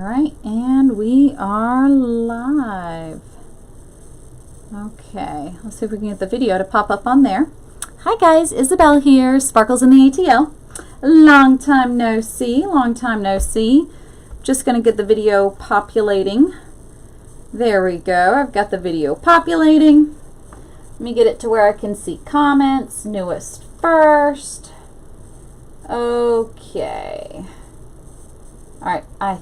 right, and we are live. Okay, let's see if we can get the video to pop up on there. Hi guys, Isabel here, Sparkles in the ATL. Long time no see, long time no see. Just gonna get the video populating. There we go, I've got the video populating. Let me get it to where I can see comments, newest first. Okay. All right, I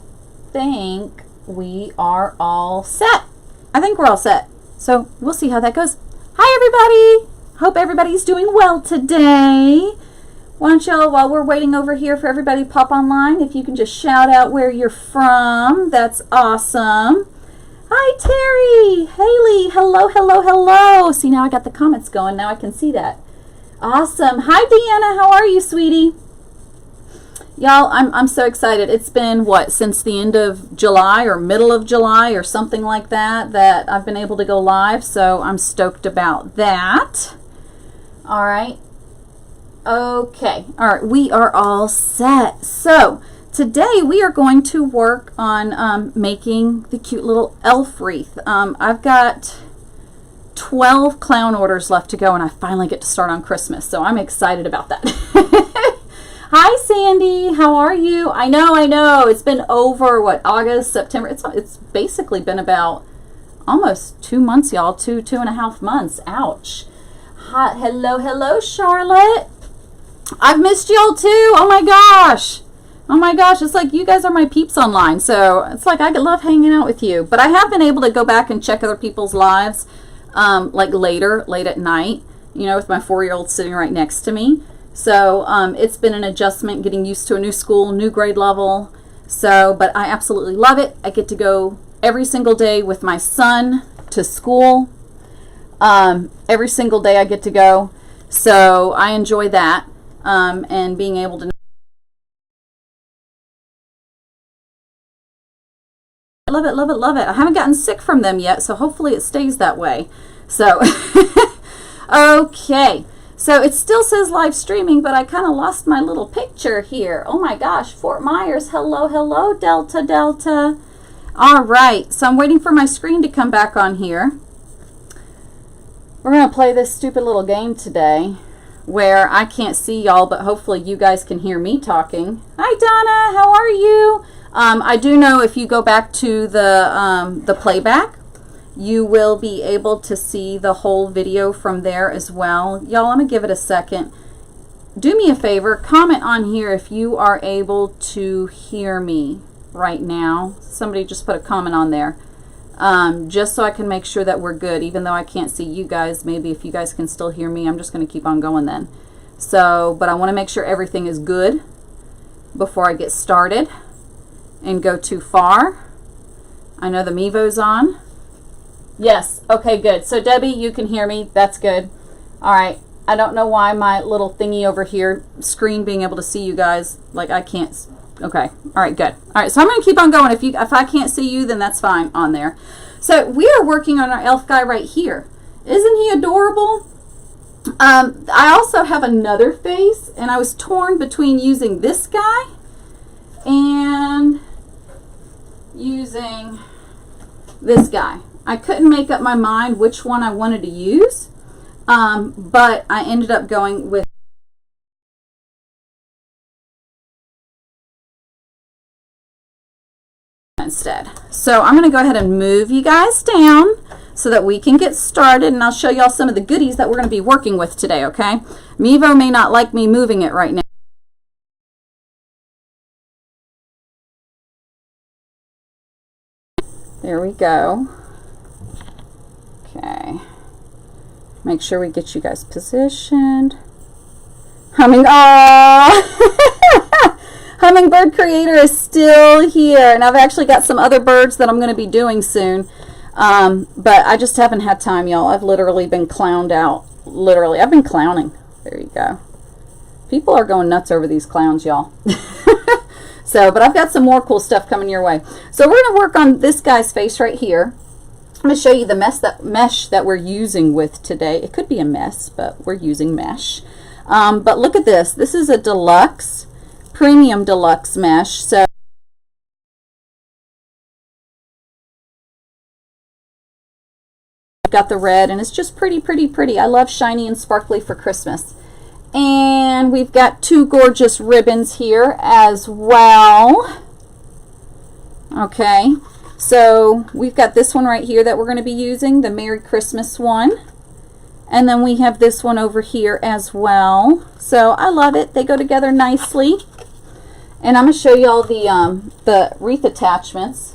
think we are all set. I think we're all set. So we'll see how that goes. Hi everybody. Hope everybody's doing well today. Why don't y'all, while we're waiting over here for everybody to pop online, if you can just shout out where you're from, that's awesome. Hi Terry, Haley, hello, hello, hello. See, now I got the comments going. Now I can see that. Awesome. Hi Deanna, how are you, sweetie? Y'all, I'm so excited. It's been, what, since the end of July or middle of July or something like that, that I've been able to go live, so I'm stoked about that. All right. Okay. All right, we are all set. So today we are going to work on making the cute little elf wreath. I've got 12 clown orders left to go, and I finally get to start on Christmas, so I'm excited about that. Hi Sandy, how are you? I know, it's been over, what, August, September, it's basically been about almost 2 months, y'all, two and a half months, ouch. Hi, hello Charlotte. I've missed y'all too, oh my gosh, it's like you guys are my peeps online, so it's like I love hanging out with you, but I have been able to go back and check other people's lives, like late at night, you know, with my 4-year-old sitting right next to me. So it's been an adjustment, getting used to a new school, new grade level. So, but I absolutely love it. I get to go every single day with my son to school. Every single day I get to go. So I enjoy that, and being able to love it, love it, love it. I haven't gotten sick from them yet, so hopefully it stays that way. So, okay. So it still says live streaming, but I kind of lost my little picture here. Oh my gosh, Fort Myers, hello, hello, Delta, Delta. All right, so I'm waiting for my screen to come back on here. We're going to play this stupid little game today where I can't see y'all, but hopefully you guys can hear me talking. Hi, Donna, how are you? I do know if you go back to the playback, you will be able to see the whole video from there as well. Y'all, I'm going to give it a second. Do me a favor, comment on here if you are able to hear me right now. Somebody just put a comment on there. Just so I can make sure that we're good. Even though I can't see you guys, maybe if you guys can still hear me, I'm just going to keep on going then. So, but I want to make sure everything is good before I get started and go too far. I know the Mevo's on. Yes, okay, good. So Debbie, you can hear me. That's good. All right. I don't know why my little thingy over here, screen being able to see you guys, like I can't. Okay. All right, good. All right, so I'm going to keep on going. If I can't see you, then that's fine on there. So we are working on our elf guy right here. Isn't he adorable? I also have another face, and I was torn between using this guy and using this guy. I couldn't make up my mind which one I wanted to use, but I ended up going with instead. So I'm going to go ahead and move you guys down so that we can get started, and I'll show y'all some of the goodies that we're going to be working with today, okay? Mevo may not like me moving it right now. There we go. Okay, make sure we get you guys positioned. Hummingbird Creator is still here, and I've actually got some other birds that I'm going to be doing soon, but I just haven't had time, y'all. I've literally been clowned out. Literally, I've been clowning. There you go. People are going nuts over these clowns, y'all. So, but I've got some more cool stuff coming your way. So we're going to work on this guy's face right here. I'm going to show you the mesh that we're using with today. It could be a mess, but we're using mesh. But look at this. This is a deluxe, premium deluxe mesh. So got the red, and it's just pretty, pretty, pretty. I love shiny and sparkly for Christmas. And we've got 2 gorgeous ribbons here as well. Okay, so we've got this one right here that we're going to be using, the Merry Christmas one. And then we have this one over here as well. So I love it. They go together nicely. And I'm going to show you all the wreath attachments.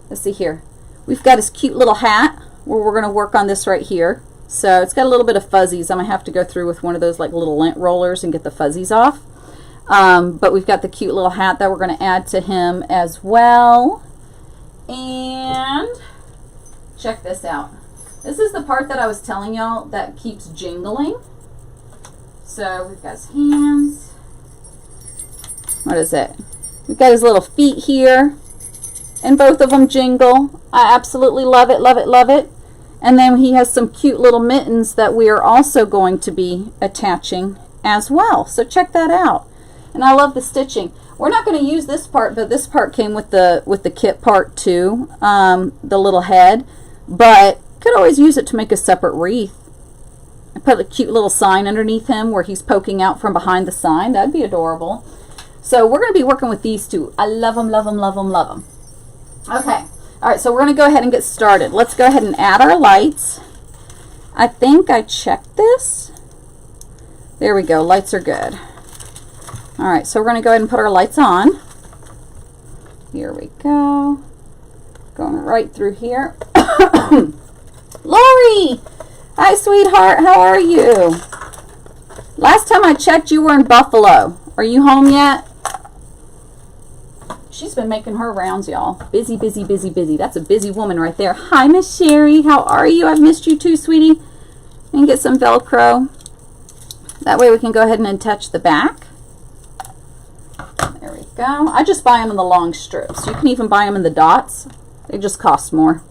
Let's see here. We've got his cute little hat where we're going to work on this right here. So it's got a little bit of fuzzies. I'm going to have to go through with one of those like little lint rollers and get the fuzzies off. But we've got the cute little hat that we're going to add to him as well. And check this out. This is the part that I was telling y'all that keeps jingling. So we've got his hands. What is it? We've got his little feet here. And both of them jingle. I absolutely love it, love it, love it. And then he has some cute little mittens that we are also going to be attaching as well. So check that out. And I love the stitching. We're not going to use this part, but this part came with the kit part too, the little head. But could always use it to make a separate wreath. I put a cute little sign underneath him where he's poking out from behind the sign. That'd be adorable. So we're going to be working with these 2. I love them, love them, love them, love them. Okay. All right, so we're going to go ahead and get started. Let's go ahead and add our lights. I think I checked this. There we go. Lights are good. All right, so we're going to go ahead and put our lights on. Here we go. Going right through here. Lori! Hi, sweetheart. How are you? Last time I checked, you were in Buffalo. Are you home yet? She's been making her rounds, y'all. Busy, busy, busy, busy. That's a busy woman right there. Hi, Miss Sherry. How are you? I've missed you too, sweetie. And get some Velcro. That way we can go ahead and attach the back. There we go. I just buy them in the long strips. You can even buy them in the dots. They just cost more.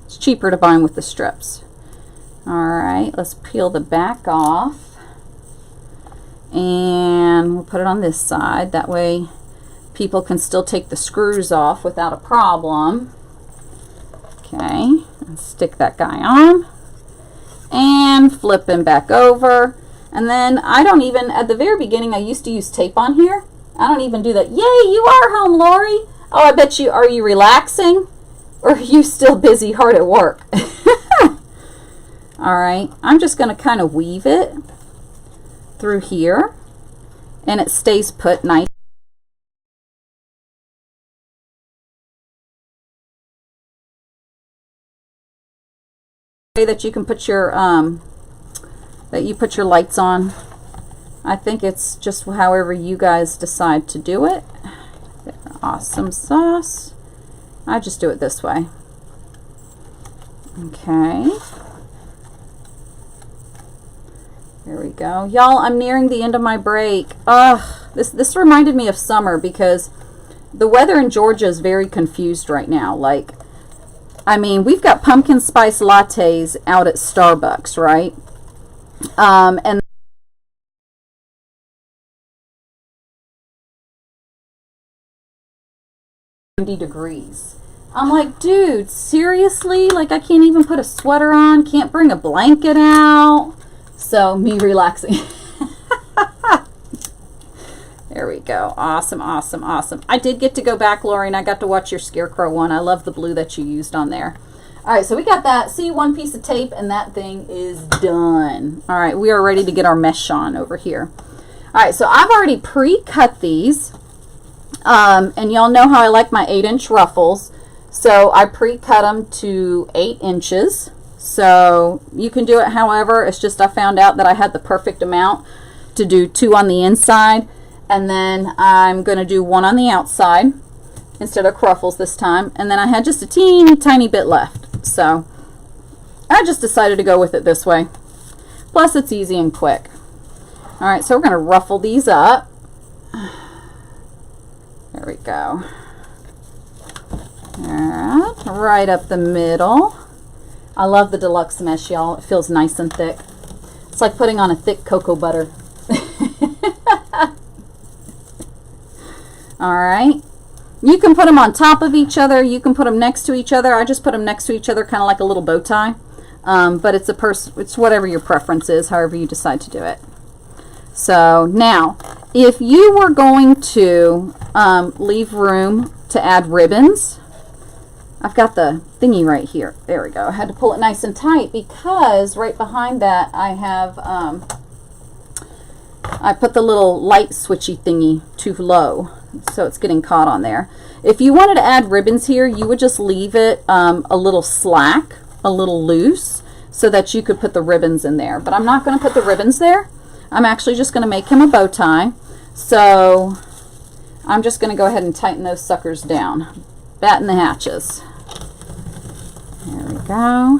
It's cheaper to buy them with the strips. Alright, let's peel the back off. And we'll put it on this side. That way people can still take the screws off without a problem. Okay, and stick that guy on. And flip him back over. And then I don't even, at the very beginning, I used to use tape on here. I don't even do that. Yay, you are home, Lori. Oh, I bet you, are you relaxing? Or are you still busy hard at work? All right, I'm just going to kind of weave it through here. And it stays put nice. That you can put your lights on. I think it's just however you guys decide to do it. Awesome sauce. I just do it this way. Okay. There we go. Y'all, I'm nearing the end of my break. This reminded me of summer because the weather in Georgia is very confused right now. Like, I mean, we've got pumpkin spice lattes out at Starbucks, right? And 70 degrees. I'm like, dude, seriously? Like, I can't even put a sweater on, can't bring a blanket out. So, me relaxing. There we go. Awesome, awesome, awesome. I did get to go back, Lori, and I got to watch your scarecrow one. I love the blue that you used on there. All right, so we got that. See, one piece of tape, and that thing is done. All right, we are ready to get our mesh on over here. All right, so I've already pre-cut these, and y'all know how I like my 8-inch ruffles. So I pre-cut them to 8 inches. So you can do it however. It's just I found out that I had the perfect amount to do 2 on the inside. And then I'm going to do 1 on the outside instead of ruffles this time. And then I had just a teeny tiny bit left. So I just decided to go with it this way. Plus it's easy and quick. All right, so we're going to ruffle these up. There we go. All right, right up the middle. I love the deluxe mesh, y'all. It feels nice and thick. It's like putting on a thick cocoa butter. All right. You can put them on top of each other. You can put them next to each other. I just put them next to each other, kind of like a little bow tie. but it's whatever your preference is, however you decide to do it. So now, if you were going to leave room to add ribbons, I've got the thingy right here. There we go. I had to pull it nice and tight because right behind that I have, I put the little light switchy thingy too low, so it's getting caught on there. If you wanted to add ribbons here, you would just leave it a little slack, a little loose, so that you could put the ribbons in there. But I'm not going to put the ribbons there. I'm actually just going to make him a bow tie. So I'm just going to go ahead and tighten those suckers down. Batten the hatches. There we go.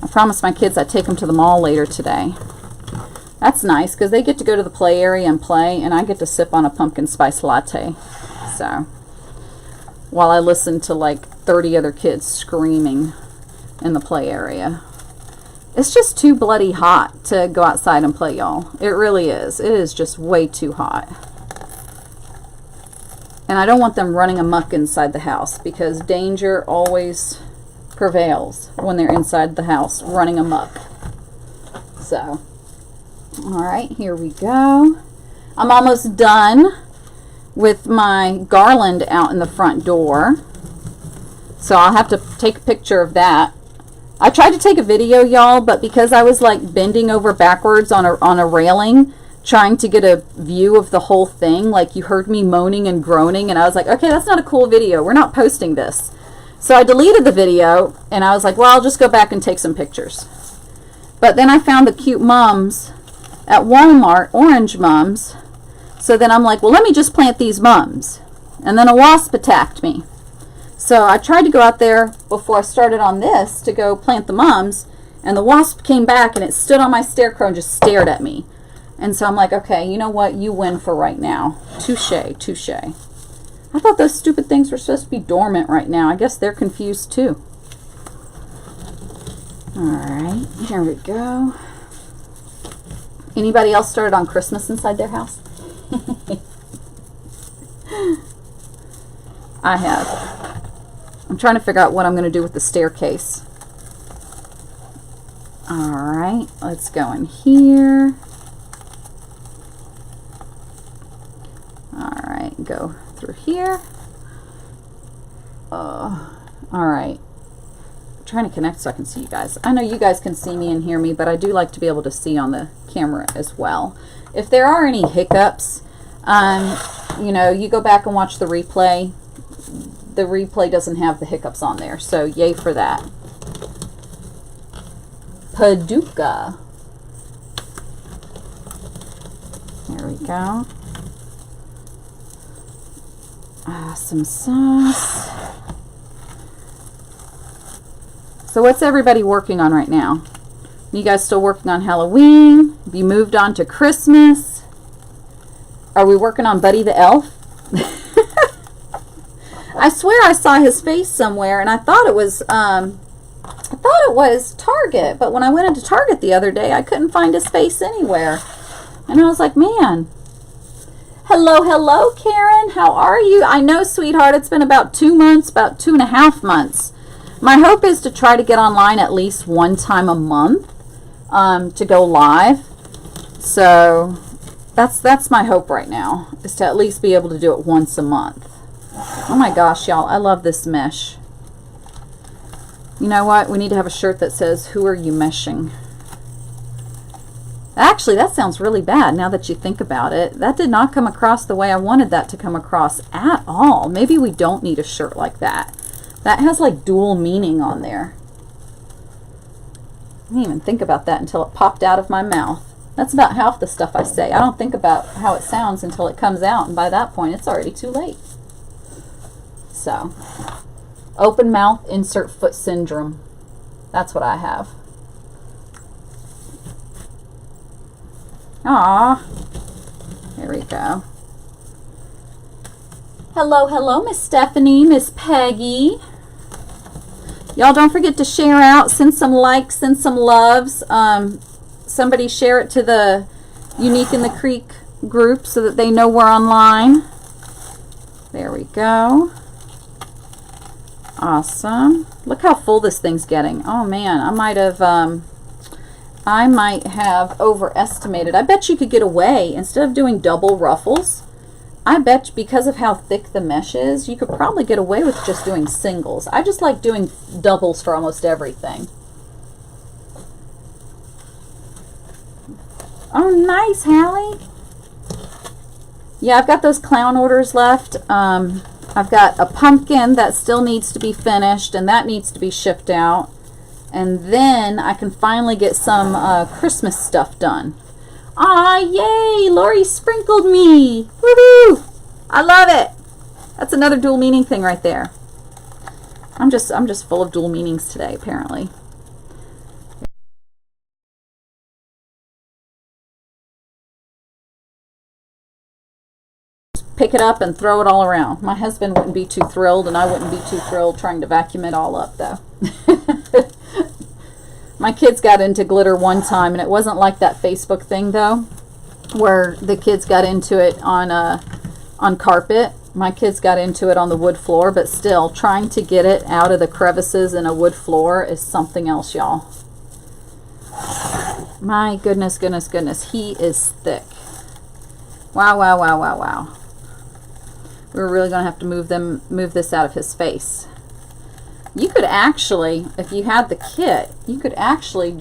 I promised my kids I'd take them to the mall later today. That's nice because they get to go to the play area and play, and I get to sip on a pumpkin spice latte. So while I listen to like 30 other kids screaming in the play area. It's just too bloody hot to go outside and play, y'all. It really is. It is just way too hot. And I don't want them running amok inside the house because danger always prevails when they're inside the house running amok. So, all right, here we go. I'm almost done with my garland out in the front door. So I'll have to take a picture of that. I tried to take a video, y'all, but because I was like bending over backwards on a railing trying to get a view of the whole thing, like you heard me moaning and groaning, and I was like, okay, that's not a cool video. We're not posting this. So I deleted the video, and I was like, well, I'll just go back and take some pictures. But then I found the cute mums at Walmart, orange mums. So then I'm like, well, let me just plant these mums. And then a wasp attacked me. So I tried to go out there before I started on this to go plant the mums, and the wasp came back and it stood on my scarecrow and just stared at me. And so I'm like, okay, you know what? You win for right now. Touche, touche. I thought those stupid things were supposed to be dormant right now. I guess they're confused too. All right, here we go. Anybody else started on Christmas inside their house? I have. I'm trying to figure out what I'm going to do with the staircase. All right, let's go in here. All right, go through here. All right. I'm trying to connect so I can see you guys. I know you guys can see me and hear me, but I do like to be able to see on the camera as well. If there are any hiccups, you know, you go back and watch the replay. The replay doesn't have the hiccups on there, so yay for that. Paducah. There we go. Some sauce. So what's everybody working on right now? You guys still working on Halloween? Have you moved on to Christmas? Are we working on Buddy the Elf? I swear I saw his face somewhere, and I thought it was Target. But when I went into Target the other day, I couldn't find his face anywhere, and I was like, man. Hello, hello, Karen. How are you? I know, sweetheart. It's been about 2 months, about 2.5 months. My hope is to try to get online at least one time a month to go live. So that's my hope right now, is to at least be able to do it once a month. Oh my gosh, y'all, I love this mesh. You know what? We need to have a shirt that says, "Who are you meshing?" Actually, that sounds really bad now that you think about it. That did not come across the way I wanted that to come across at all. Maybe we don't need a shirt like that. That has like dual meaning on there. I didn't even think about that until it popped out of my mouth. That's about half the stuff I say. I don't think about how it sounds until it comes out, and by that point, it's already too late. So, open mouth, insert foot syndrome. That's what I have. Aw. There we go. Hello, hello, Miss Stephanie, Miss Peggy. Y'all don't forget to share out, send some likes, send some loves. Somebody share it to the Unique in the Creek group so that they know we're online. There we go. Awesome. Look how full this thing's getting. Oh man, I might have overestimated. I bet you could get away, instead of doing double ruffles, I bet because of how thick the mesh is, you could probably get away with just doing singles. I just like doing doubles for almost everything. Oh, nice, Hallie. Yeah, I've got those clown orders left. I've got a pumpkin that still needs to be finished, and that needs to be shipped out. And then I can finally get some Christmas stuff done. Aw, yay! Lori sprinkled me! Woohoo! I love it! That's another dual meaning thing right there. I'm just full of dual meanings today, apparently. Pick it up and throw it all around. My husband wouldn't be too thrilled, and I wouldn't be too thrilled trying to vacuum it all up, though. My kids got into glitter one time, and it wasn't like that Facebook thing, though, where the kids got into it on carpet. My kids got into it on the wood floor, but still, trying to get it out of the crevices in a wood floor is something else, y'all. My goodness, goodness, goodness. He is thick. Wow, wow, wow, wow, wow. We're really going to have to move this out of his face. You could actually, if you had the kit, you could actually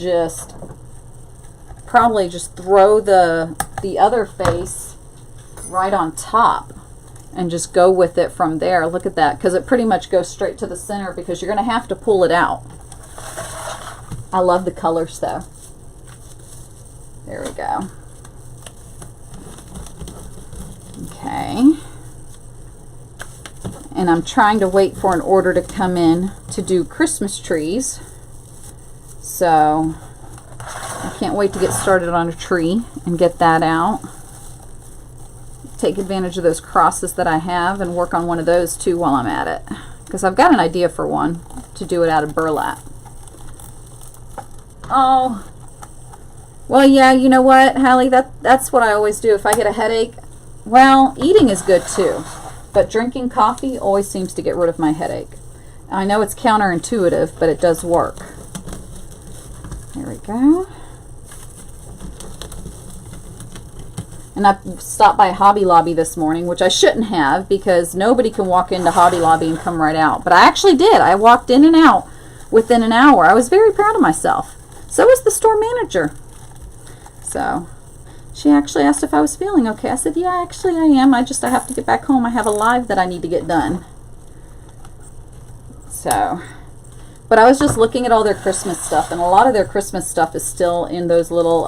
probably just throw the other face right on top and just go with it from there. Look at that, because it pretty much goes straight to the center, because you're going to have to pull it out. I love the colors, though. There we go. Okay. And I'm trying to wait for an order to come in to do Christmas trees. So I can't wait to get started on a tree and get that out. Take advantage of those crosses that I have and work on one of those too while I'm at it. Because I've got an idea for one to do it out of burlap. Oh. Well, yeah, you know what, Hallie? That's what I always do if I get a headache. Well, eating is good too. But drinking coffee always seems to get rid of my headache. I know it's counterintuitive, but it does work. There we go. And I stopped by Hobby Lobby this morning, which I shouldn't have, because nobody can walk into Hobby Lobby and come right out. But I actually did. I walked in and out within an hour. I was very proud of myself. So was the store manager. So she actually asked if I was feeling okay. I said, yeah, actually I am. I have to get back home. I have a live that I need to get done. So, but I was just looking at all their Christmas stuff, and a lot of their Christmas stuff is still in those little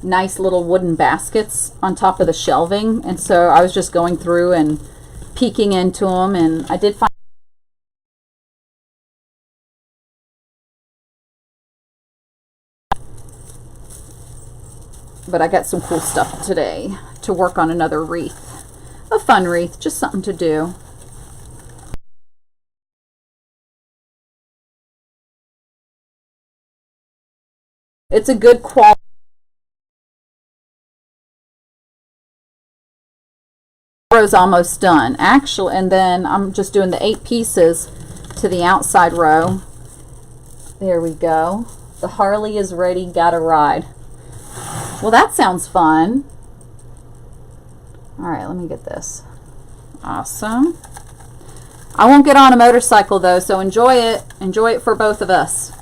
nice little wooden baskets on top of the shelving. And so I was just going through and peeking into them, and I did find but I got some cool stuff today to work on another wreath. A fun wreath, just something to do. It's a good quality. Row's almost done. Actually, and then I'm just doing the 8 pieces to the outside row. There we go. The Harley is ready, gotta ride. Well, that sounds fun. All right, let me get this. Awesome. I won't get on a motorcycle, though, so enjoy it. Enjoy it for both of us.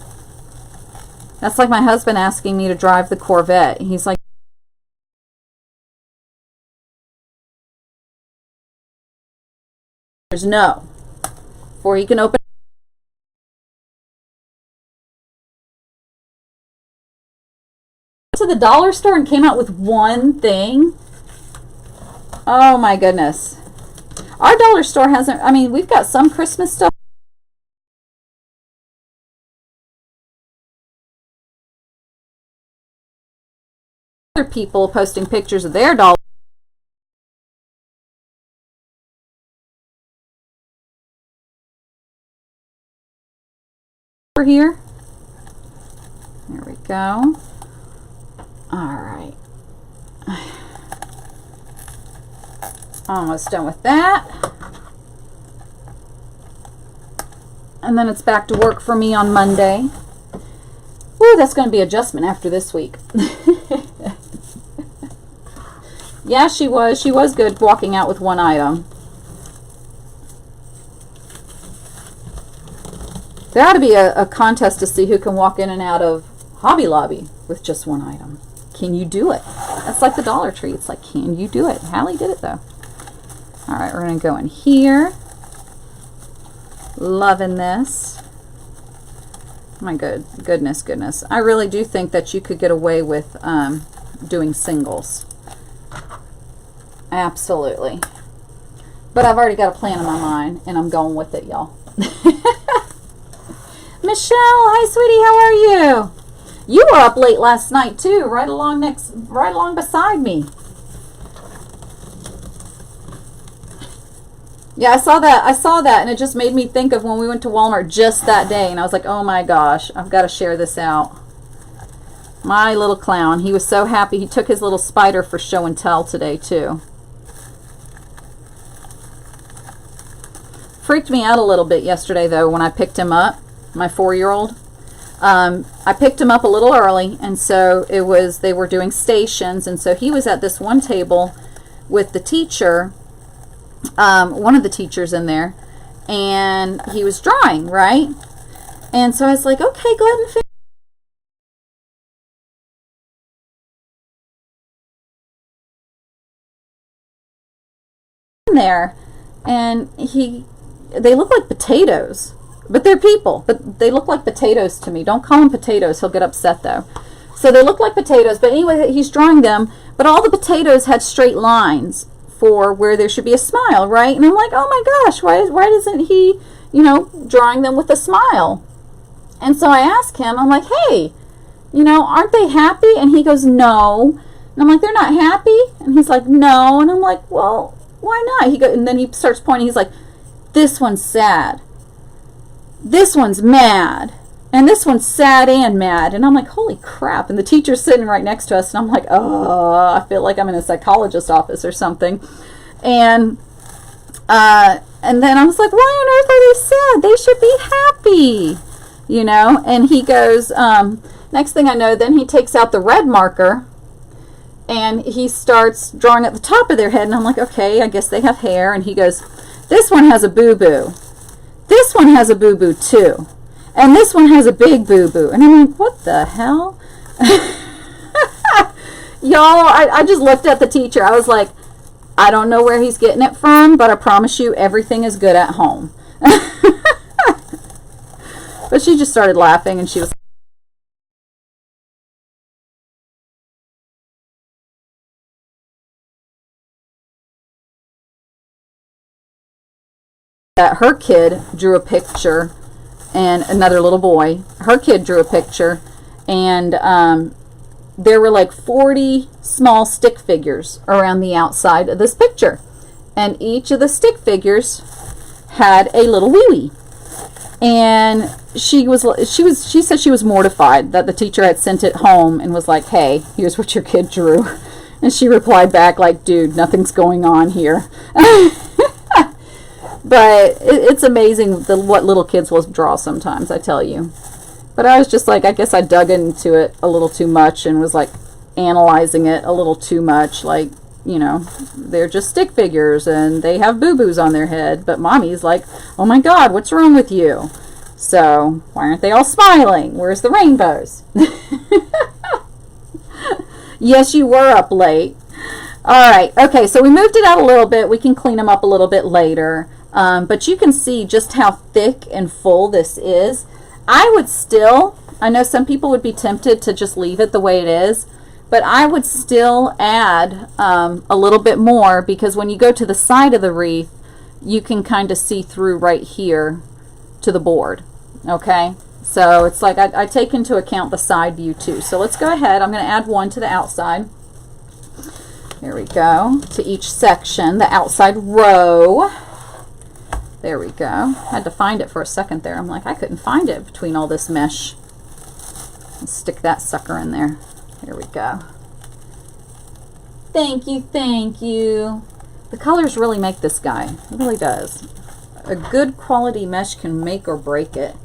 That's like my husband asking me to drive the Corvette. He's like, there's no. Before he can open to the dollar store and came out with one thing. Oh my goodness. Our dollar store hasn't, I mean, we've got some Christmas stuff. Other people posting pictures of their dollar. Over here. There we go. All right. Almost done with that. And then it's back to work for me on Monday. Woo, that's going to be adjustment after this week. Yeah, she was. She was good walking out with one item. There ought to be a contest to see who can walk in and out of Hobby Lobby with just one item. Can you do it? That's like the Dollar Tree. It's like, can you do it? Hallie did it, though. All right, we're going to go in here. Loving this. My goodness. I really do think that you could get away with doing singles. Absolutely. But I've already got a plan in my mind, and I'm going with it, y'all. Michelle, hi, sweetie. How are you? You were up late last night too, right along beside me. Yeah, I saw that, and it just made me think of when we went to Walmart just that day, and I was like, oh my gosh, I've got to share this out. My little clown, he was so happy. He took his little spider for show and tell today too. Freaked me out a little bit yesterday though when I picked him up, my 4-year-old. I picked him up a little early, and so they were doing stations, and so he was at this one table with the teacher, one of the teachers in there, and he was drawing, right? And so I was like, okay, go ahead and finish in there. And they look like potatoes. But they're people. But they look like potatoes to me. Don't call them potatoes. He'll get upset, though. So they look like potatoes. But anyway, he's drawing them. But all the potatoes had straight lines for where there should be a smile, right? And I'm like, oh, my gosh, why isn't he, drawing them with a smile? And so I asked him, I'm like, hey, aren't they happy? And he goes, no. And I'm like, they're not happy? And he's like, no. And I'm like, well, why not? And then he starts pointing. He's like, this one's sad. This one's mad, and this one's sad and mad. And I'm like, holy crap. And the teacher's sitting right next to us, and I'm like, oh, I feel like I'm in a psychologist's office or something. And then I was like, why on earth are they sad? They should be happy, And he goes, next thing I know, then he takes out the red marker, and he starts drawing at the top of their head. And I'm like, okay, I guess they have hair. And he goes, this one has a boo-boo. This one has a boo-boo too. And this one has a big boo-boo. And I'm like, what the hell? Y'all, I just looked at the teacher. I was like, I don't know where he's getting it from, but I promise you everything is good at home. But she just started laughing, and she was that her kid drew a picture, and another little boy, her kid drew a picture, and there were like 40 small stick figures around the outside of this picture, and each of the stick figures had a little wee-wee. And she said she was mortified that the teacher had sent it home and was like, hey, here's what your kid drew. And she replied back like, dude, nothing's going on here. But it's amazing what little kids will draw sometimes, I tell you. But I was just like, I guess I dug into it a little too much and was like analyzing it a little too much. Like, they're just stick figures and they have boo-boos on their head. But mommy's like, oh my God, what's wrong with you? So why aren't they all smiling? Where's the rainbows? Yes, you were up late. All right. Okay, so we moved it out a little bit. We can clean them up a little bit later. But you can see just how thick and full this is. I know some people would be tempted to just leave it the way it is, but I would still add a little bit more, because when you go to the side of the wreath, you can kind of see through right here to the board. Okay? So it's like I take into account the side view too. So let's go ahead. I'm going to add one to the outside. There we go. To each section, the outside row. There we go. I had to find it for a second there. I'm like, I couldn't find it between all this mesh. Let's stick that sucker in there. There we go. Thank you, thank you. The colors really make this guy. It really does. A good quality mesh can make or break it.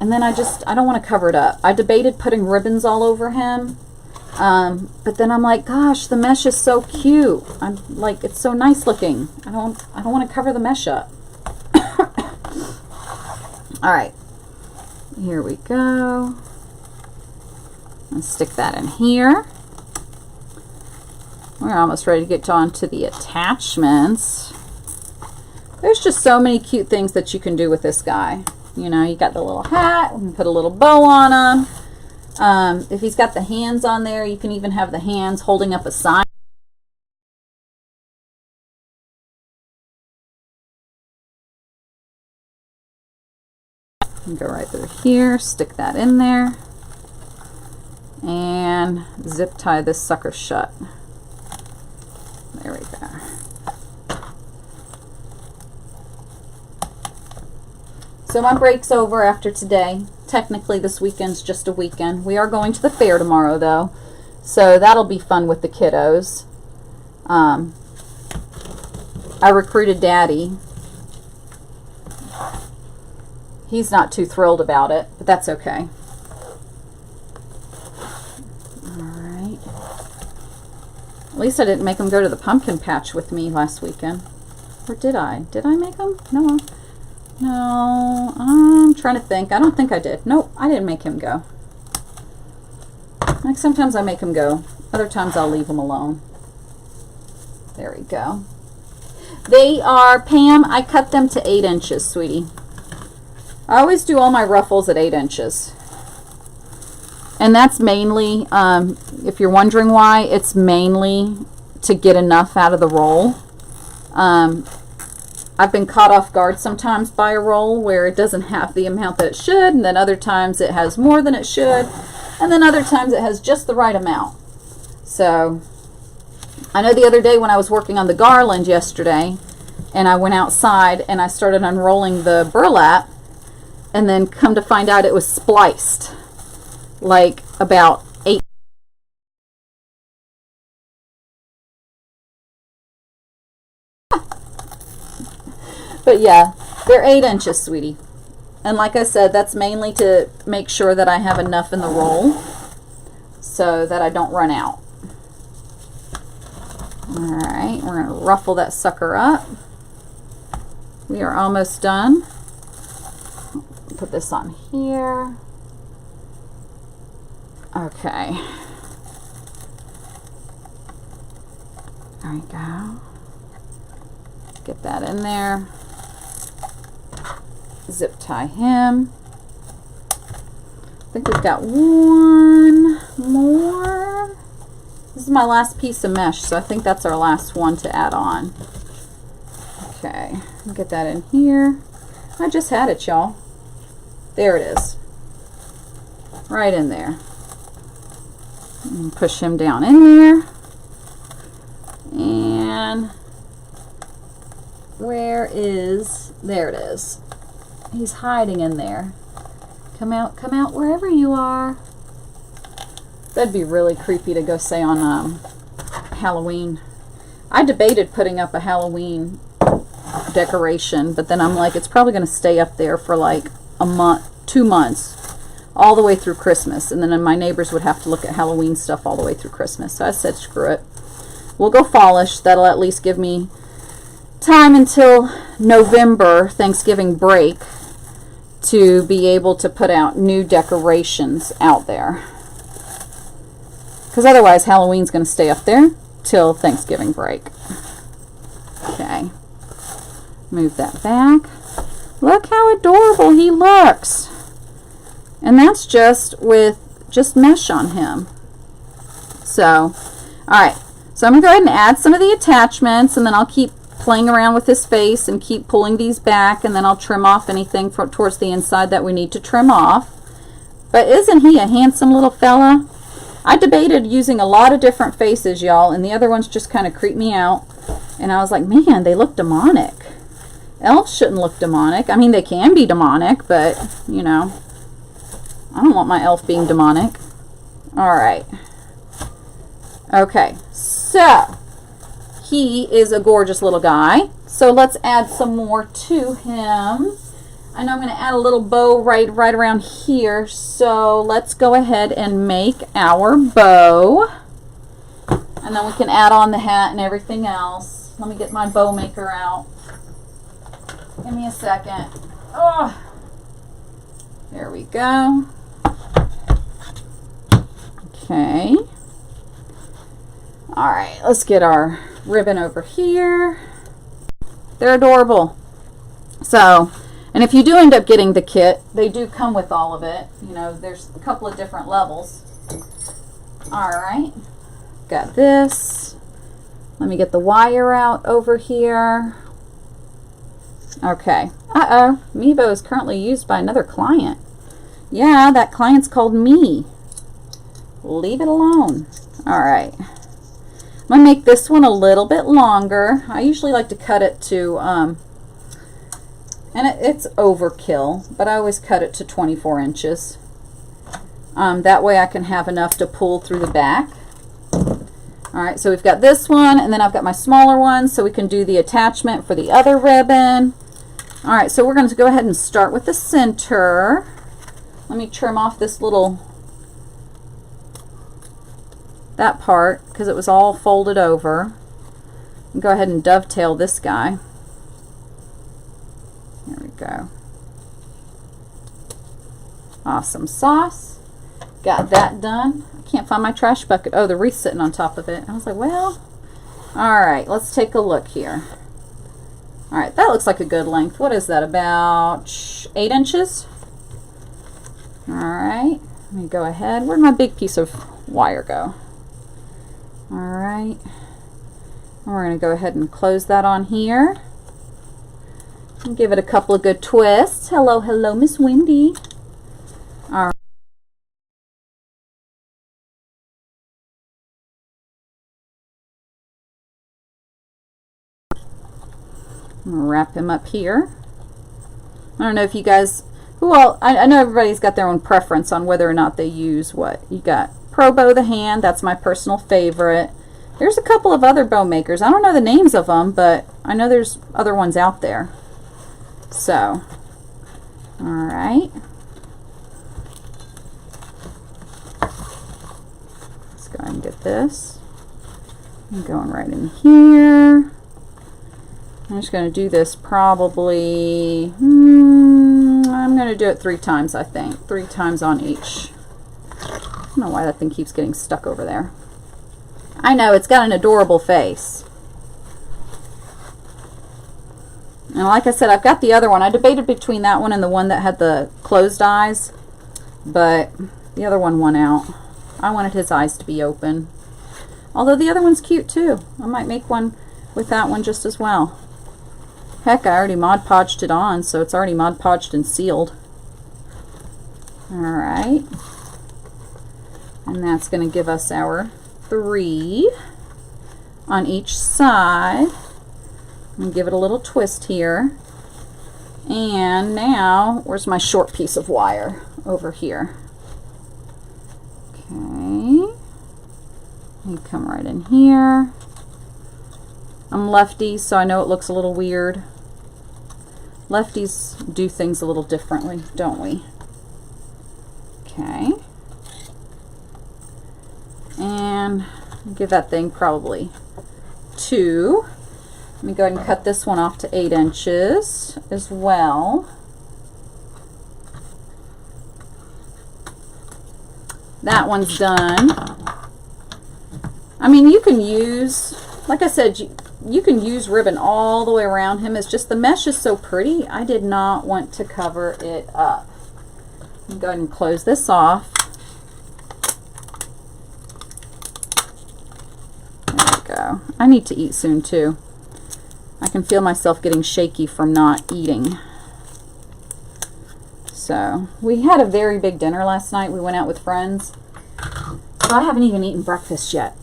And then I don't want to cover it up. I debated putting ribbons all over him. But then I'm like, gosh, the mesh is so cute. I'm like, it's so nice looking. I don't want to cover the mesh up. All right, here we go. Let's stick that in here. We're almost ready to get on to the attachments. There's just so many cute things that you can do with this guy. You know, you got the little hat, we can put a little bow on him. If he's got the hands on there, you can even have the hands holding up a sign. Go right through here, stick that in there, and zip tie this sucker shut. There we go. So my break's over after today. Technically this weekend's just a weekend. We are going to the fair tomorrow though, so that'll be fun with the kiddos. I recruited Daddy. He's not too thrilled about it, but that's okay. Alright. At least I didn't make him go to the pumpkin patch with me last weekend. Or did I? Did I make him? No. No, I'm trying to think. I don't think I did. Nope, I didn't make him go. Like sometimes I make him go. Other times I'll leave him alone. There we go. They are, Pam, I cut them to 8 inches, sweetie. I always do all my ruffles at 8 inches. And that's mainly, if you're wondering why, it's mainly to get enough out of the roll. I've been caught off guard sometimes by a roll where it doesn't have the amount that it should, and then other times it has more than it should, and then other times it has just the right amount. So I know the other day when I was working on the garland yesterday, and I went outside and I started unrolling the burlap, and then come to find out it was spliced like about 8. But yeah, they're 8 inches, sweetie. And like I said, that's mainly to make sure that I have enough in the roll so that I don't run out. Alright, we're going to ruffle that sucker up. We are almost done. Put this on here. Okay. There we go. Get that in there. Zip tie him. I think we've got one more. This is my last piece of mesh, so I think that's our last one to add on. Okay, get that in here. I just had it, y'all. There it is. Right in there. And push him down in there. And where is, there it is. He's hiding in there. Come out wherever you are. That'd be really creepy to go say on Halloween. I debated putting up a Halloween decoration, but then I'm like, it's probably going to stay up there for like a month, 2 months, all the way through Christmas, and then my neighbors would have to look at Halloween stuff all the way through Christmas. So I said, screw it. We'll go fallish. That'll at least give me time until November, Thanksgiving break, to be able to put out new decorations out there. Because otherwise Halloween's going to stay up there till Thanksgiving break. Okay. Move that back. Look how adorable he looks. And that's just with just mesh on him. So, alright. So I'm going to go ahead and add some of the attachments, and then I'll keep playing around with his face and keep pulling these back, and then I'll trim off anything towards the inside that we need to trim off. But isn't he a handsome little fella? I debated using a lot of different faces, y'all, and the other ones just kind of creep me out. And I was like, man, they look demonic. Elves shouldn't look demonic. I mean, they can be demonic, but, you know, I don't want my elf being demonic. Alright. Okay, so he is a gorgeous little guy. So let's add some more to him. I know I'm going to add a little bow right around here. So let's go ahead and make our bow. And then we can add on the hat and everything else. Let me get my bow maker out. Give me a second. Oh, there we go. Okay. All right, let's get our ribbon over here. They're adorable. So, and if you do end up getting the kit, they do come with all of it. You know, there's a couple of different levels. All right, got this. Let me get the wire out over here. Okay. Uh-oh, Meebo is currently used by another client. Yeah, that client's called me. Leave it alone. All right. I'm going to make this one a little bit longer. I usually like to cut it to, and it's overkill, but I always cut it to 24 inches. That way I can have enough to pull through the back. All right, so we've got this one, and then I've got my smaller one, so we can do the attachment for the other ribbon. All right, so we're going to go ahead and start with the center. Let me trim off this little, that part, because it was all folded over. And go ahead and dovetail this guy. There we go. Awesome sauce. Got that done. I can't find my trash bucket. Oh, the wreath's sitting on top of it. I was like, well, all right, let's take a look here. All right, that looks like a good length. What is that, about 8 inches? All right, let me go ahead. Where'd my big piece of wire go? All right, and we're going to go ahead and close that on here. And give it a couple of good twists. Hello, hello, Miss Wendy. All right. I'm going to wrap him up here. I don't know if you guys, well, I know everybody's got their own preference on whether or not they use what. You got Pro Bow the hand, that's my personal favorite. There's a couple of other bow makers. I don't know the names of them, but I know there's other ones out there. So, all right. Let's go ahead and get this. I'm going right in here. I'm just going to do this probably, I'm going to do it 3 times, I think. 3 times on each. I don't know why that thing keeps getting stuck over there. I know, it's got an adorable face. And like I said, I've got the other one. I debated between that one and the one that had the closed eyes, but the other one won out. I wanted his eyes to be open. Although the other one's cute too. I might make one with that one just as well. Heck, I already Mod Podged it on, so it's already Mod Podged and sealed. Alright. And that's going to give us our 3 on each side. I'm going to give it a little twist here. And now, where's my short piece of wire? Over here. Okay. You come right in here. I'm lefty, so I know it looks a little weird. Lefties do things a little differently, don't we? Okay. And give that thing probably 2. Let me go ahead and cut this one off to 8 inches as well. That one's done. I mean, you can use, like I said, you can use ribbon all the way around him. It's just the mesh is so pretty. I did not want to cover it up. I'm go ahead and close this off. There we go. I need to eat soon too. I can feel myself getting shaky from not eating. So, we had a very big dinner last night. We went out with friends. So I haven't even eaten breakfast yet.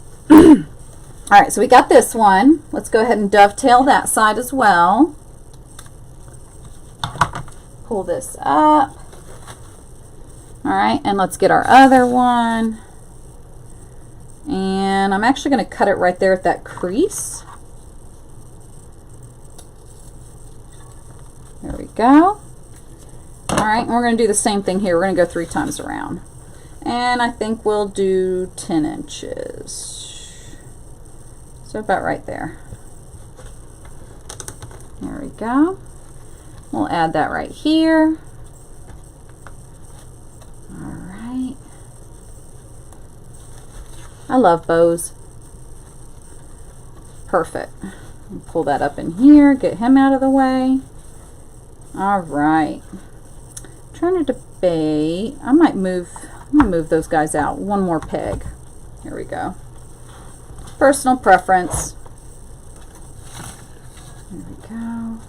All right, so we got this one. Let's go ahead and dovetail that side as well. Pull this up. All right, and let's get our other one. And I'm actually going to cut it right there at that crease. go. All right, and we're going to do the same thing here. We're going to go 3 times around. And I think we'll do 10 inches. So about right there. There we go. We'll add that right here. All right. I love bows. Perfect. Pull that up in here, get him out of the way. All right. I'm trying to debate. I'm gonna move those guys out. One more peg. Here we go. Personal preference. There we go.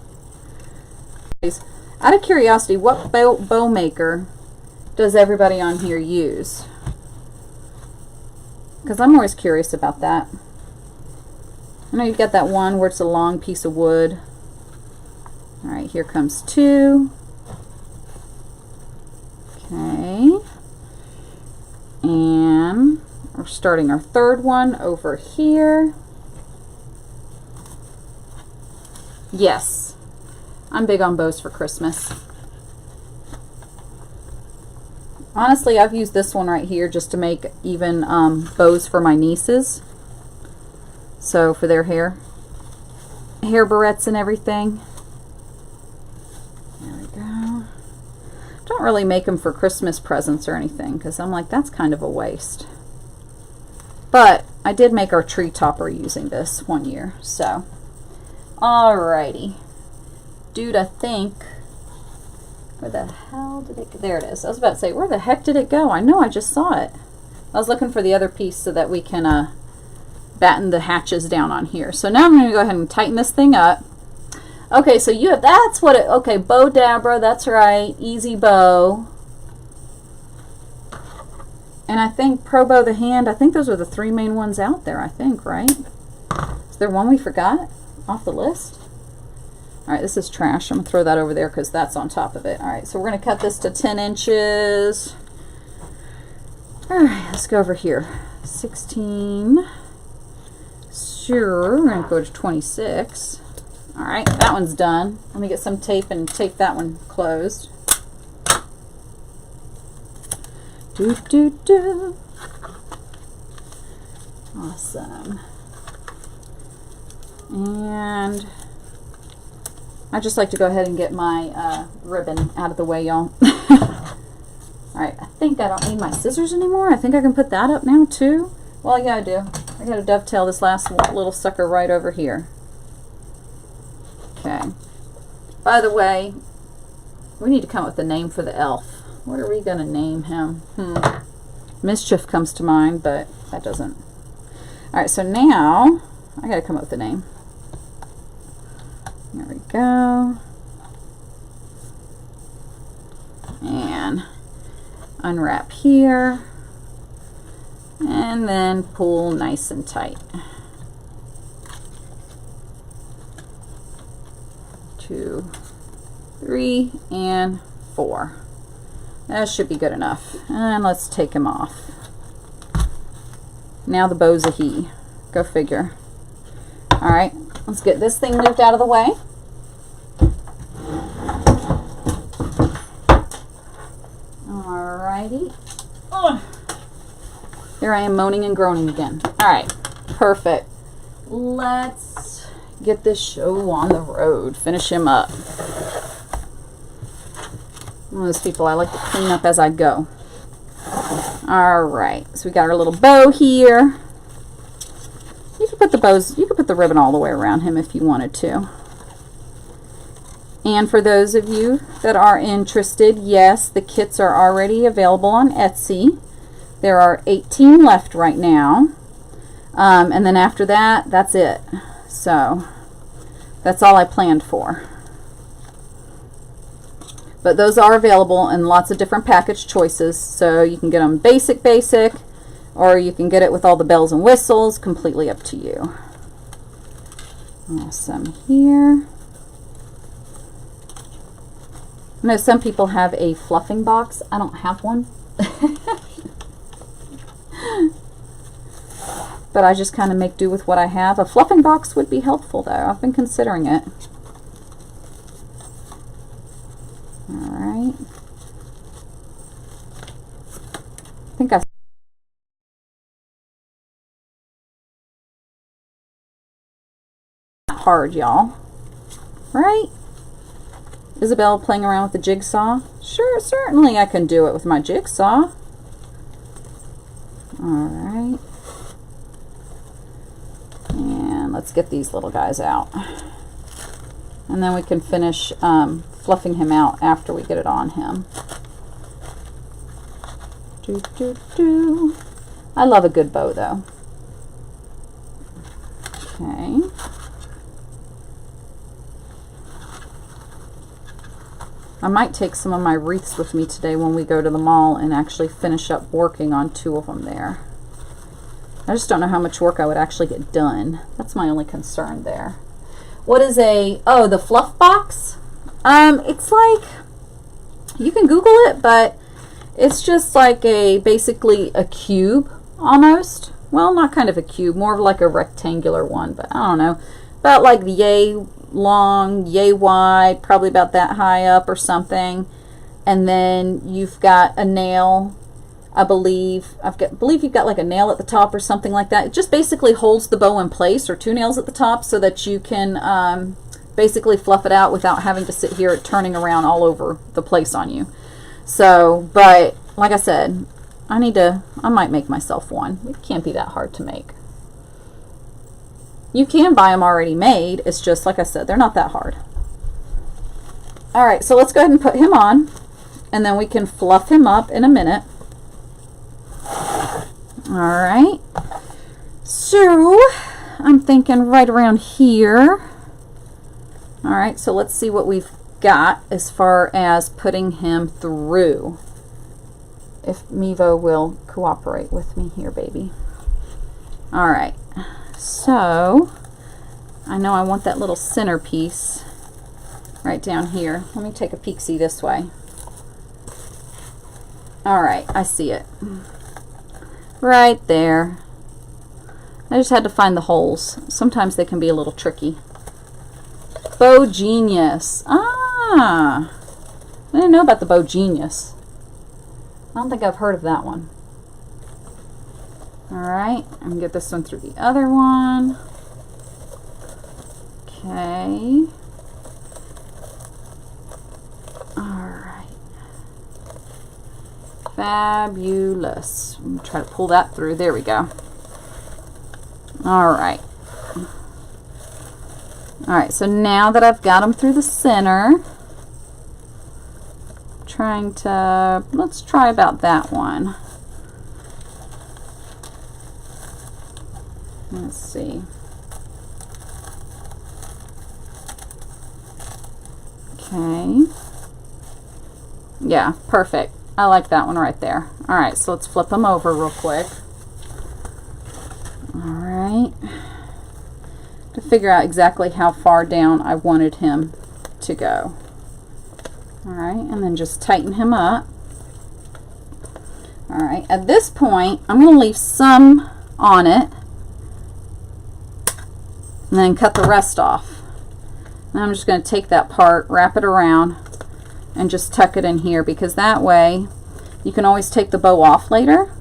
Out of curiosity, what bow maker does everybody on here use? Because I'm always curious about that. I know you've got that one where it's a long piece of wood. All right, here comes 2. Okay. And we're starting our 3rd one over here. Yes, I'm big on bows for Christmas. Honestly, I've used this one right here just to make even bows for my nieces. So for their hair barrettes and everything. There we go. Don't really make them for Christmas presents or anything because I'm like, that's kind of a waste. But I did make our tree topper using this one year. So, alrighty. Dude, I think, where the hell did it go? There it is. I was about to say, where the heck did it go? I know, I just saw it. I was looking for the other piece so that we can batten the hatches down on here. So now I'm going to go ahead and tighten this thing up. Okay, so that's what it, okay, Bow Dabra, that's right, Easy Bow. And I think Pro Bow the Hand, I think those are the 3 main ones out there, I think, right? Is there one we forgot off the list? All right, this is trash. I'm going to throw that over there because that's on top of it. All right, so we're going to cut this to 10 inches. All right, let's go over here. 16. Sure, we're going to go to 26. All right, that one's done. Let me get some tape and tape that one closed. Do, do, do. Awesome. And I just like to go ahead and get my ribbon out of the way, y'all. All right, I think I don't need my scissors anymore. I think I can put that up now too. Well, I gotta do, I gotta dovetail this last little sucker right over here. Okay. By the way, we need to come up with a name for the elf. What are we gonna name him? Mischief comes to mind, but that doesn't. All right, so now I gotta come up with a name. There we go. And unwrap here. And then pull nice and tight. 2, 3, and 4. That should be good enough. And let's take him off. Now the bow's a he. Go figure. Alright, let's get this thing moved out of the way. Alrighty. Oh. Here I am moaning and groaning again. Alright, perfect. Let's get this show on the road. Finish him up. One of those people I like to clean up as I go. Alright, so we got our little bow here. You could put the bows, you could put the ribbon all the way around him if you wanted to. And for those of you that are interested, yes, the kits are already available on Etsy. There are 18 left right now. And then after that, that's it. So that's all I planned for. But those are available in lots of different package choices. So you can get them basic, or you can get it with all the bells and whistles. Completely up to you. Awesome here. I know some people have a fluffing box. I don't have one. But I just kind of make do with what I have. A fluffing box would be helpful though. I've been considering it. Alright. I think I hard, y'all. Right? Isabel playing around with the jigsaw? Sure, certainly I can do it with my jigsaw. Alright. And let's get these little guys out. And then we can finish fluffing him out after we get it on him. Do, do, do. I love a good bow though. Okay. I might take some of my wreaths with me today when we go to the mall and actually finish up working on 2 of them there. I just don't know how much work I would actually get done. That's my only concern there. What is oh, the fluff box? It's like, you can Google it, but it's just like basically a cube almost. Well, not kind of a cube, more of like a rectangular one, but I don't know. About like yay long, yay wide, probably about that high up or something. And then you've got a nail, I believe you've got like a nail at the top or something like that. It just basically holds the bow in place, or 2 nails at the top, so that you can basically fluff it out without having to sit here turning around all over the place on you. So, but like I said, I might make myself one. It can't be that hard to make. You can buy them already made. It's just, like I said, they're not that hard. Alright, so let's go ahead and put him on, and then we can fluff him up in a minute. Alright, so I'm thinking right around here. Alright, so let's see what we've got as far as putting him through. If Mevo will cooperate with me here, baby. Alright, so I know I want that little centerpiece right down here. Let me take a peek-see this way. Alright, I see it. Right there. I just had to find the holes. Sometimes they can be a little tricky. Bow Genius. Ah! I didn't know about the Bow Genius. I don't think I've heard of that one. Alright, I'm going to get this one through the other one. Okay. Alright. Fabulous. I'm going to try to pull that through. There we go. Alright. Alright, so now that I've got them through the center, let's try about that one. Let's see. Okay. Yeah, perfect. I like that one right there. Alright, so let's flip them over real quick. Alright. To figure out exactly how far down I wanted him to go. Alright, and then just tighten him up. Alright, at this point, I'm going to leave some on it, and then cut the rest off. Now I'm just going to take that part, wrap it around, and just tuck it in here, because that way you can always take the bow off later,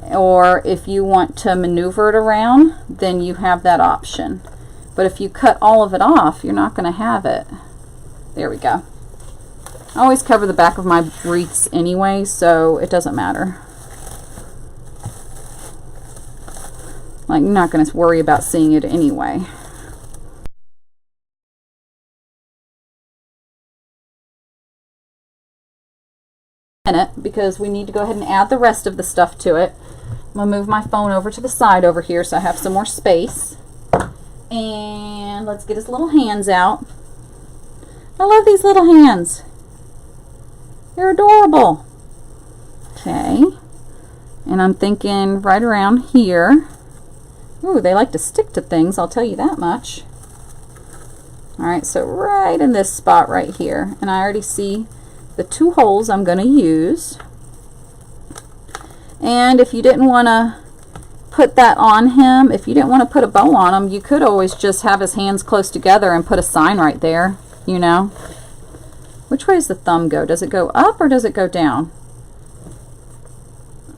or if you want to maneuver it around, then you have that option. But if you cut all of it off, you're not going to have it. There we go. I always cover the back of my wreaths anyway, so it doesn't matter. Like, you're not going to worry about seeing it anyway. Because we need to go ahead and add the rest of the stuff to it. I'm going to move my phone over to the side over here so I have some more space. And let's get his little hands out. I love these little hands. They're adorable. Okay. And I'm thinking right around here. Ooh, they like to stick to things, I'll tell you that much. Alright, so right in this spot right here. And I already see the 2 holes I'm going to use. And if you didn't want to put that on him, if you didn't want to put a bow on him, you could always just have his hands close together and put a sign right there, you know. Which way does the thumb go? Does it go up or does it go down?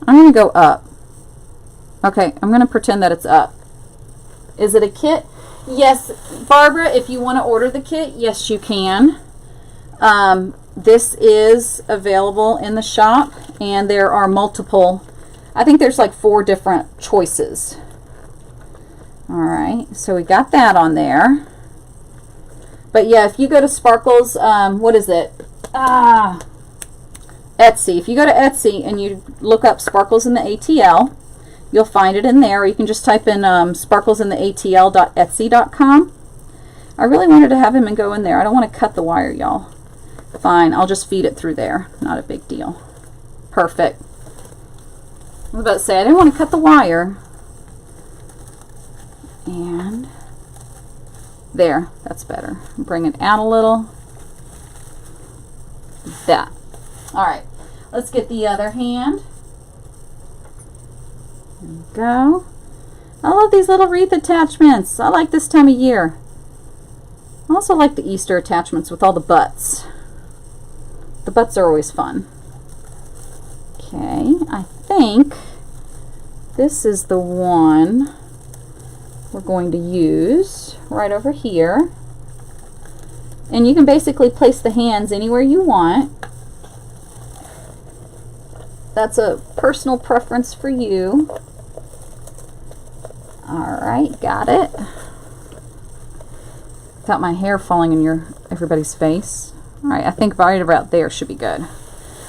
I'm going to go up. Okay, I'm going to pretend that it's up. Is it a kit? Yes, Barbara, if you want to order the kit, yes, you can. This is available in the shop, and there are multiple, I think there's like 4 different choices. All right, so we got that on there. But yeah, if you go to Sparkles, what is it? Etsy. If you go to Etsy and you look up Sparkles in the ATL, you'll find it in there. Or you can just type in sparklesintheatl.etsy.com. I really wanted to have him and go in there. I don't want to cut the wire, y'all. Fine, I'll just feed it through there. Not a big deal. Perfect. I was about to say, I didn't want to cut the wire. And there, that's better. Bring it out a little. That. All right, let's get the other hand. There we go. I love these little wreath attachments. I like this time of year. I also like the Easter attachments with all the butts. The butts are always fun. Okay, I think this is the one we're going to use right over here. And you can basically place the hands anywhere you want. That's a personal preference for you. All right, got it. Got my hair falling in everybody's face. All right, I think right about there should be good.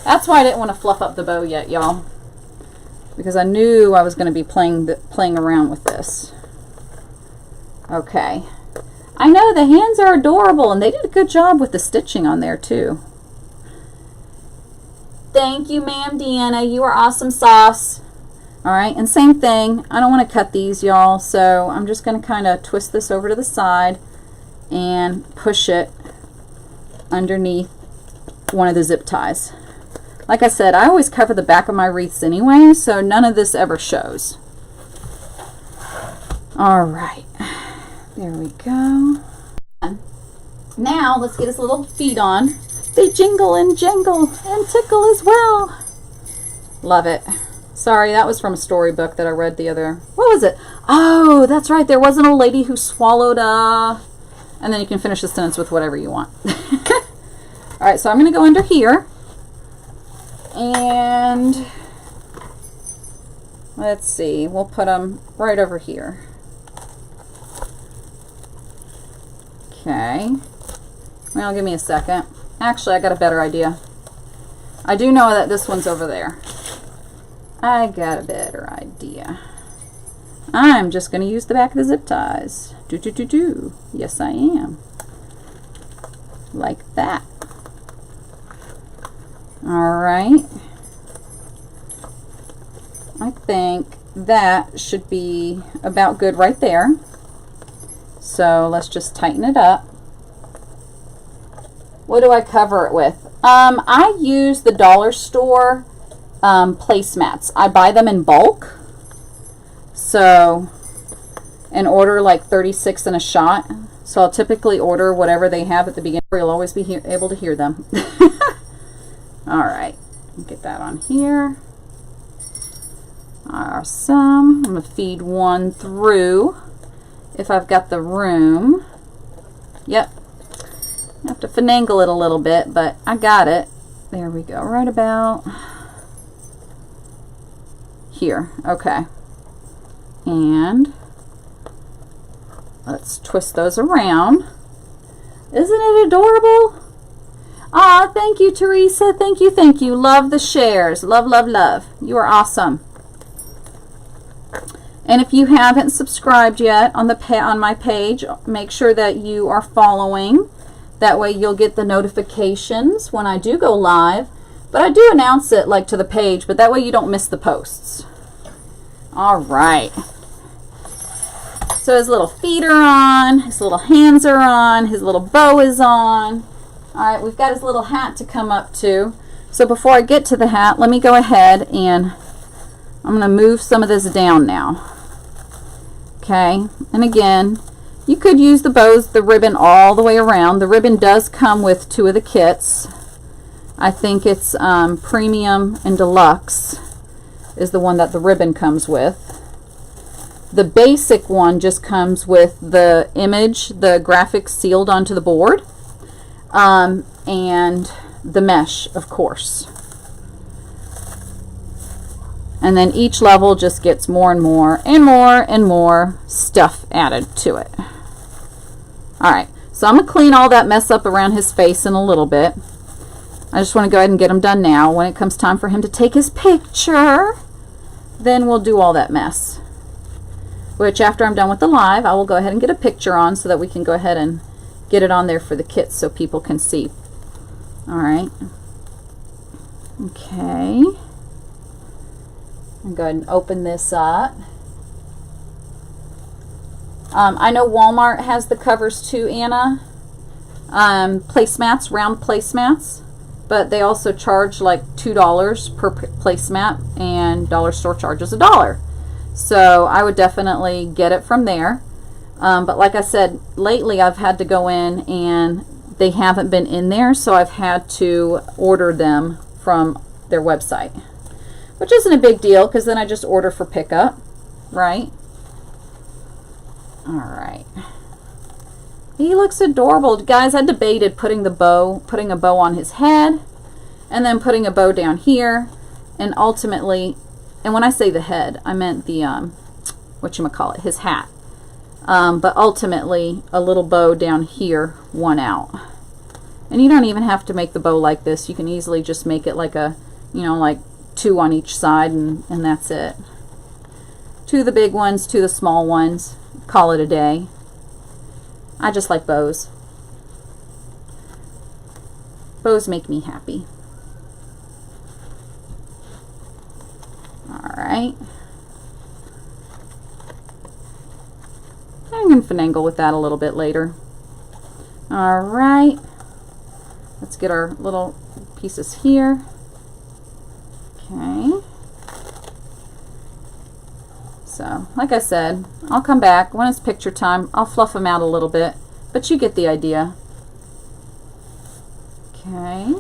That's why I didn't want to fluff up the bow yet, y'all, because I knew I was going to be playing around with this. Okay. I know the hands are adorable, and they did a good job with the stitching on there too. Thank you, ma'am, Deanna. You are awesome sauce. All right, and same thing. I don't want to cut these, y'all, so I'm just going to kind of twist this over to the side and push it underneath one of the zip ties. Like I said, I always cover the back of my wreaths anyway, so none of this ever shows. All right, there we go. Now let's get his little feet on. They jingle and jangle and tickle as well. Love it. Sorry, that was from a storybook that I read the other. What was it? Oh, that's right. There was an old lady who swallowed a... And then you can finish the sentence with whatever you want. All right, so I'm going to go under here. And let's see. We'll put them right over here. Okay. Well, give me a second. Actually, I got a better idea. I do know that this one's over there. I got a better idea. I'm just going to use the back of the zip ties. Do. Yes, I am. Like that. All right. I think that should be about good right there. So let's just tighten it up. What do I cover it with? I use the dollar store placemats. I buy them in bulk. So, and order like 36 in a shot. So I'll typically order whatever they have at the beginning. You'll always be able to hear them. All right, get that on here. Awesome. I'm going to feed one through if I've got the room. Yep. I have to finagle it a little bit, but I got it. There we go. Right about here. Okay. And let's twist those around. Isn't it adorable? Aw, thank you, Teresa. Thank you, thank you. Love the shares. Love, love, love. You are awesome. And if you haven't subscribed yet on my page, make sure that you are following. That way you'll get the notifications when I do go live. But I do announce it like to the page, but that way you don't miss the posts. All right. So his little feet are on, his little hands are on, his little bow is on. All right, we've got his little hat to come up to. So before I get to the hat, let me go ahead and I'm going to move some of this down now. Okay, and again, you could use the ribbon all the way around. The ribbon does come with 2 of the kits. I think it's Premium and Deluxe is the one that the ribbon comes with. The basic one just comes with the image, the graphics sealed onto the board, and the mesh, of course. And then each level just gets more and more and more and more stuff added to it. Alright, so I'm going to clean all that mess up around his face in a little bit. I just want to go ahead and get him done now. When it comes time for him to take his picture, then we'll do all that mess. Which, after I'm done with the live, I will go ahead and get a picture on so that we can go ahead and get it on there for the kit so people can see. Alright. Okay. I'll go ahead and open this up. I know Walmart has the covers too, Anna. Placemats, round placemats. But they also charge like $2 per placemat, and Dollar Store charges $1. So I would definitely get it from there. But like I said, lately I've had to go in and they haven't been in there, so I've had to order them from their website. Which isn't a big deal, because then I just order for pickup, right? Alright. He looks adorable. Guys, I debated putting a bow on his head, and then putting a bow down here, and ultimately, and when I say the head, I meant the, whatchamacallit, his hat. But ultimately, a little bow down here won out. And you don't even have to make the bow like this. You can easily just make it like a, you know, like 2 on each side, and that's it. 2 the big ones, 2 the small ones. Call it a day. I just like bows. Bows make me happy. Alright. I'm going to finagle with that a little bit later. Alright. Let's get our little pieces here. Okay. So, like I said, I'll come back when it's picture time. I'll fluff them out a little bit, but you get the idea. Okay.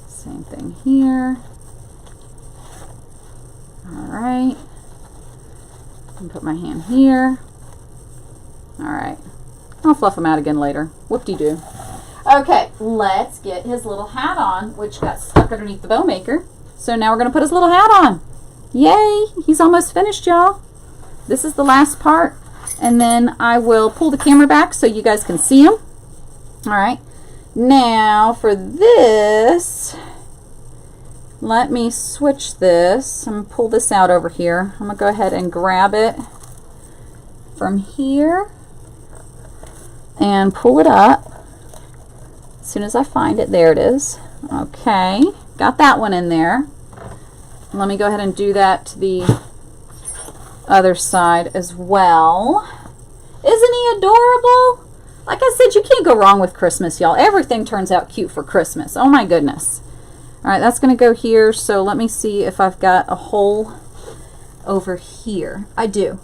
Same thing here. Alright. Put my hand here. Alright. I'll fluff them out again later. Whoop-de-doo. Okay, let's get his little hat on, which got stuck underneath the bow maker. So now we're going to put his little hat on. Yay! He's almost finished, y'all. This is the last part, and then I will pull the camera back so you guys can see him. Alright. Now, for this, let me switch this. I'm going to pull this out over here. I'm going to go ahead and grab it from here and pull it up. As soon as I find it, there it is. Okay, got that one in there. Let me go ahead and do that to the other side as well. Isn't he adorable? Like I said, you can't go wrong with Christmas, y'all. Everything turns out cute for Christmas. Oh my goodness. Alright, that's going to go here. So let me see if I've got a hole over here. I do.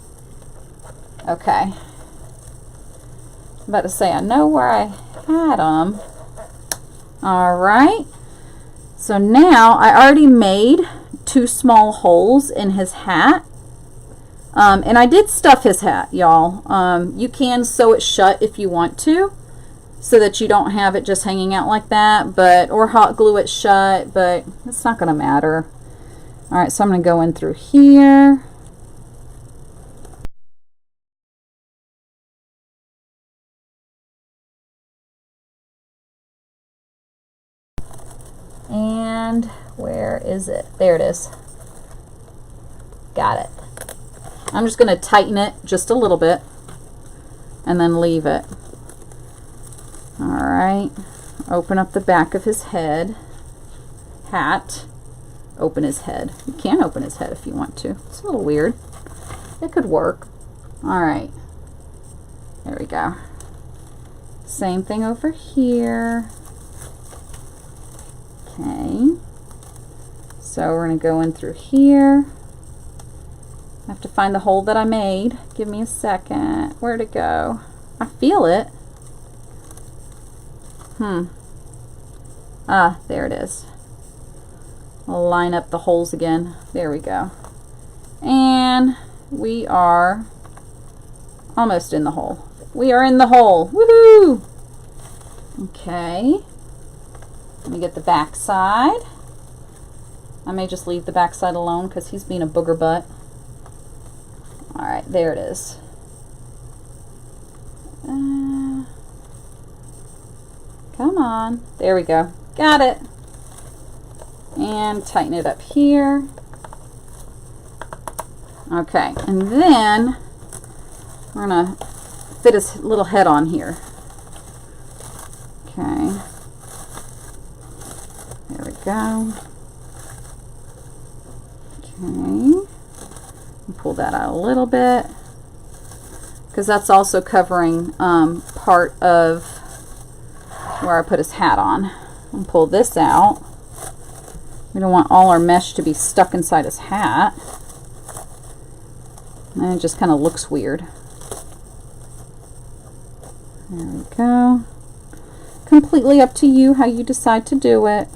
Okay. I'm about to say, I know where I had them. Alright. So now I already made 2 small holes in his hat. And I did stuff his hat, y'all. You can sew it shut if you want to, so that you don't have it just hanging out like that, but or hot glue it shut, but it's not going to matter. Alright, so I'm going to go in through here. And where is it? There it is. Got it. I'm just going to tighten it just a little bit and then leave it. Alright. Open up the back of his head. Hat. Open his head. You can open his head if you want to. It's a little weird. It could work. Alright. There we go. Same thing over here. Okay. So we're going to go in through here. I have to find the hole that I made. Give me a second. Where'd it go? I feel it. Ah, there it is. I'll line up the holes again. There we go. And we are almost in the hole. We are in the hole. Woohoo! Okay. Let me get the back side. I may just leave the back side alone because he's being a booger butt. Alright, there it is. Come on. There we go. Got it. And tighten it up here. Okay, and then we're going to fit his little head on here. Okay. There we go. Okay. Pull that out a little bit because that's also covering part of where I put his hat on. And pull this out. We don't want all our mesh to be stuck inside his hat. And it just kind of looks weird. There we go. Completely up to you how you decide to do it.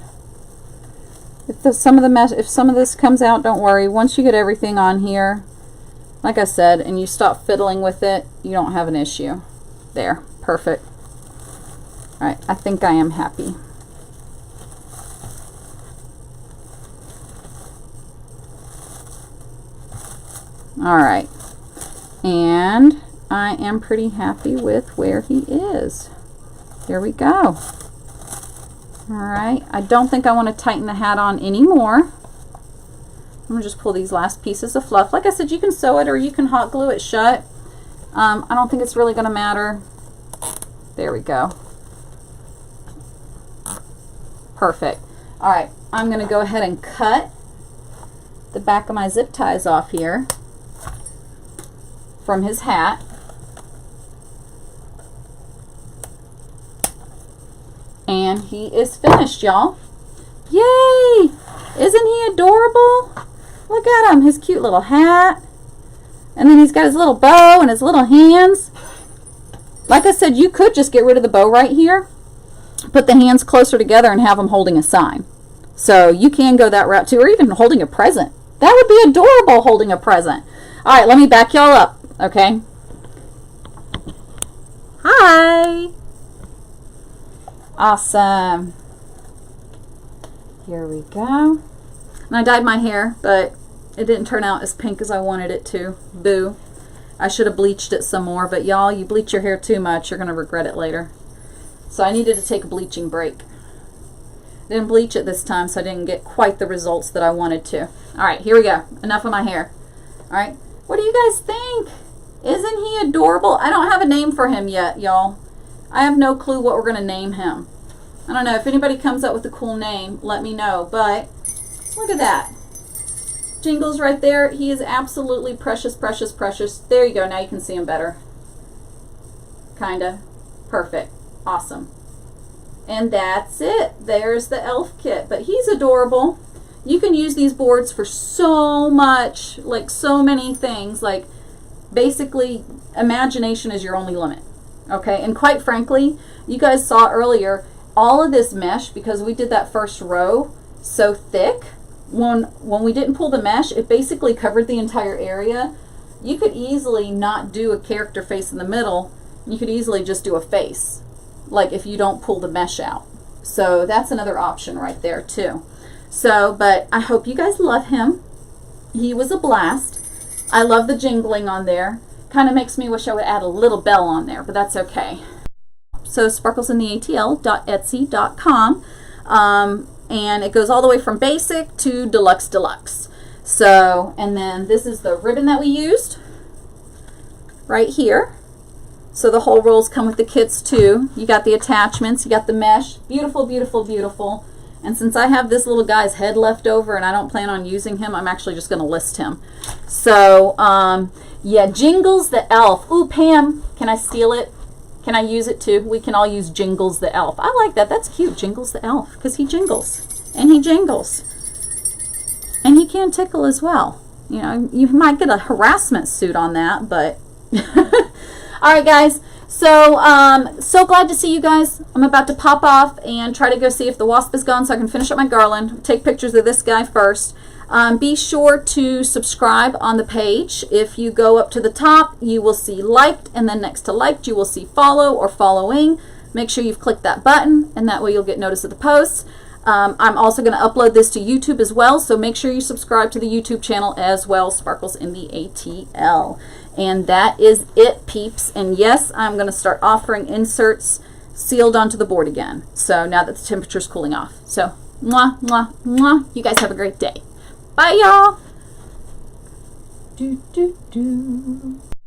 If some of this comes out, don't worry. Once you get everything on here, like I said, and you stop fiddling with it, you don't have an issue. There, perfect. All right, I think I am happy. All right, and I am pretty happy with where he is. There we go. All right, I don't think I want to tighten the hat on anymore. I'm going to just pull these last pieces of fluff. Like I said, you can sew it or you can hot glue it shut. I don't think it's really going to matter. There we go. Perfect. All right, I'm going to go ahead and cut the back of my zip ties off here from his hat. And he is finished, y'all. Yay! Isn't he adorable? Look at him, his cute little hat. And then he's got his little bow and his little hands. Like I said, you could just get rid of the bow right here, put the hands closer together and have him holding a sign. So you can go that route too, or even holding a present. That would be adorable, holding a present. All right, let me back y'all up, okay? Hi! Awesome. Here we go. And I dyed my hair, but it didn't turn out as pink as I wanted it to. Boo. I should have bleached it some more, but y'all, you bleach your hair too much, you're going to regret it later. So I needed to take a bleaching break. Didn't bleach it this time, so I didn't get quite the results that I wanted to. Alright, here we go. Enough of my hair. Alright, what do you guys think? Isn't he adorable? I don't have a name for him yet, y'all. I have no clue what we're going to name him. I don't know. If anybody comes up with a cool name, let me know. But look at that. Jingles right there. He is absolutely precious, precious, precious. There you go. Now you can see him better. Kinda. Perfect. Awesome. And that's it. There's the elf kit. But he's adorable. You can use these boards for so much, like so many things. Like basically, imagination is your only limit. Okay, and quite frankly, you guys saw earlier, all of this mesh, because we did that first row so thick, when we didn't pull the mesh, it basically covered the entire area. You could easily not do a character face in the middle. You could easily just do a face, like if you don't pull the mesh out. So that's another option right there too. So, but I hope you guys love him. He was a blast. I love the jingling on there. Kind of makes me wish I would add a little bell on there, but that's okay. So sparklesintheatl.etsy.com, and it goes all the way from basic to deluxe deluxe. So, and then this is the ribbon that we used right here. So the whole rolls come with the kits too. You got the attachments, you got the mesh. Beautiful, beautiful, beautiful. And since I have this little guy's head left over and I don't plan on using him, I'm actually just going to list him. So, yeah, Jingles the Elf. Ooh, Pam, can I steal it? Can I use it too? We can all use Jingles the Elf. I like that. That's cute, Jingles the Elf, because he jingles. And he jingles. And he can tickle as well. You know, you might get a harassment suit on that, but... All right, guys. So, so glad to see you guys. I'm about to pop off and try to go see if the wasp is gone so I can finish up my garland. Take pictures of this guy first. Be sure to subscribe on the page. If you go up to the top, you will see liked, and then next to liked, you will see follow or following. Make sure you've clicked that button, and that way you'll get notice of the posts. I'm also going to upload this to YouTube as well, so make sure you subscribe to the YouTube channel as well, Sparkles in the ATL. And that is it, peeps. And yes, I'm going to start offering inserts sealed onto the board again. So now that the temperature's cooling off. So, mwah, mwah, mwah. You guys have a great day. Bye, y'all. Do, do, do.